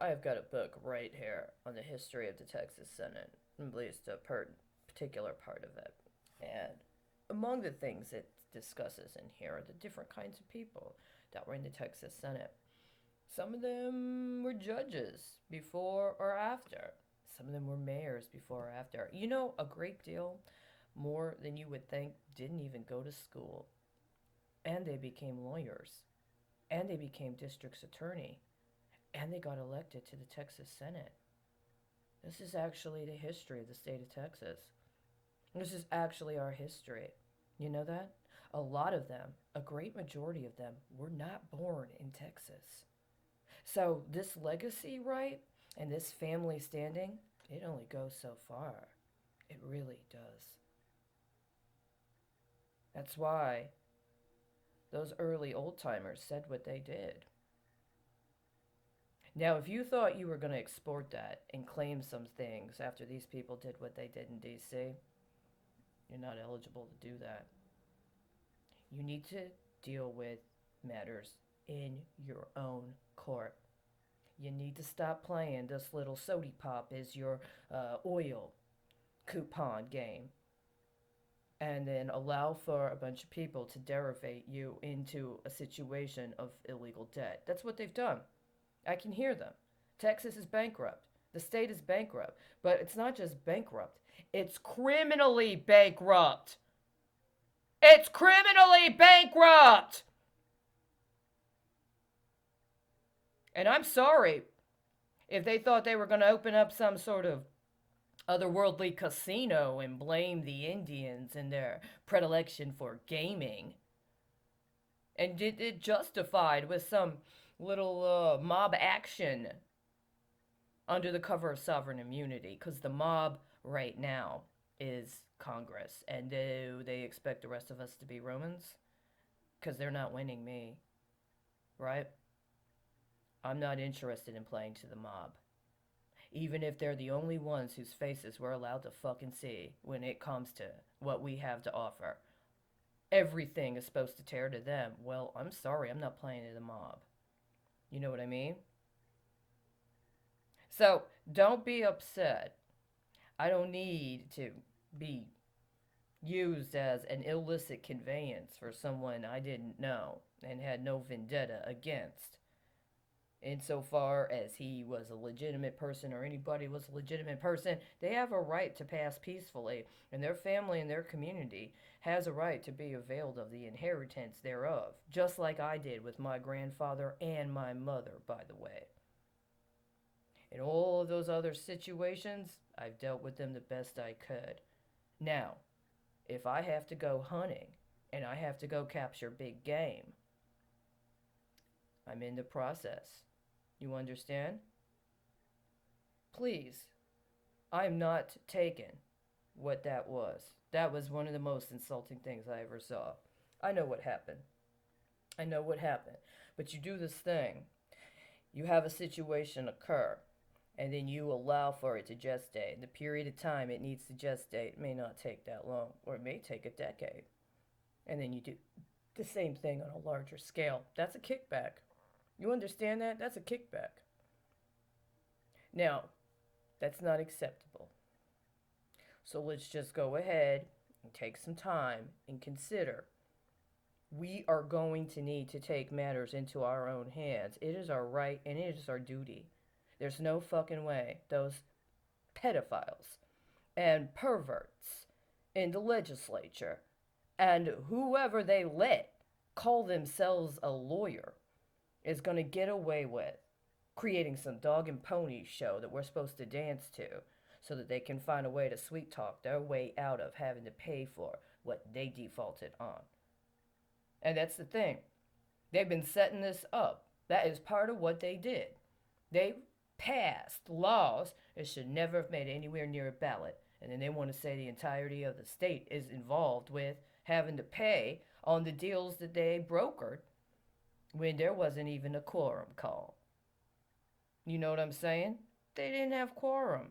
I've got a book right here on the history of the Texas Senate, at least a particular part of it. And among the things it discusses in here are the different kinds of people that were in the Texas Senate. Some of them were judges before or after. Some of them were mayors before or after. A great deal more than you would think didn't even go to school. And they became lawyers. And they became district's attorney. And they got elected to the Texas Senate. This is actually the history of the state of Texas. This is actually our history. You know that? A lot of them, a great majority of them, were not born in Texas. So this legacy, right, and this family standing, it only goes so far. It really does. That's why those early old timers said what they did. Now, if you thought you were going to export that and claim some things after these people did what they did in DC, you're not eligible to do that. You need to deal with matters in your own court. You need to stop playing this little sody pop is your oil coupon game and then allow for a bunch of people to derivate you into a situation of illegal debt. That's what they've done. I can hear them. Texas is bankrupt. The state is bankrupt. But it's not just bankrupt, it's criminally bankrupt. It's criminally bankrupt! And I'm sorry if they thought they were going to open up some sort of otherworldly casino and blame the Indians and their predilection for gaming. And it justified with some little mob action under the cover of sovereign immunity, because the mob right now is Congress. And do they expect the rest of us to be Romans? Because they're not winning me, right? I'm not interested in playing to the mob. Even if they're the only ones whose faces we're allowed to fucking see when it comes to what we have to offer. Everything is supposed to tear to them. Well, I'm sorry, I'm not playing to the mob. You know what I mean? So, don't be upset. I don't need to be used as an illicit conveyance for someone I didn't know and had no vendetta against. Insofar as he was a legitimate person or anybody was a legitimate person, they have a right to pass peacefully, and their family and their community has a right to be availed of the inheritance thereof, just like I did with my grandfather and my mother, by the way. In all of those other situations, I've dealt with them the best I could. Now, if I have to go hunting and I have to go capture big game, I'm in the process. You understand? Please, I'm not taking what that was. That was one of the most insulting things I ever saw. I know what happened. I know what happened. But you do this thing. You have a situation occur, and then you allow for it to gestate. The period of time it needs to gestate may not take that long, or it may take a decade. And then you do the same thing on a larger scale. That's a kickback. You understand that? That's a kickback. Now, that's not acceptable. So let's just go ahead and take some time and consider. We are going to need to take matters into our own hands. It is our right and it is our duty. There's no fucking way those pedophiles and perverts in the legislature and whoever they let call themselves a lawyer is going to get away with creating some dog and pony show that we're supposed to dance to so that they can find a way to sweet talk their way out of having to pay for what they defaulted on. And that's the thing. They've been setting this up. That is part of what they did. They passed laws that should never have made it anywhere near a ballot. And then they want to say the entirety of the state is involved with having to pay on the deals that they brokered when there wasn't even a quorum call. You know what I'm saying? They didn't have quorum.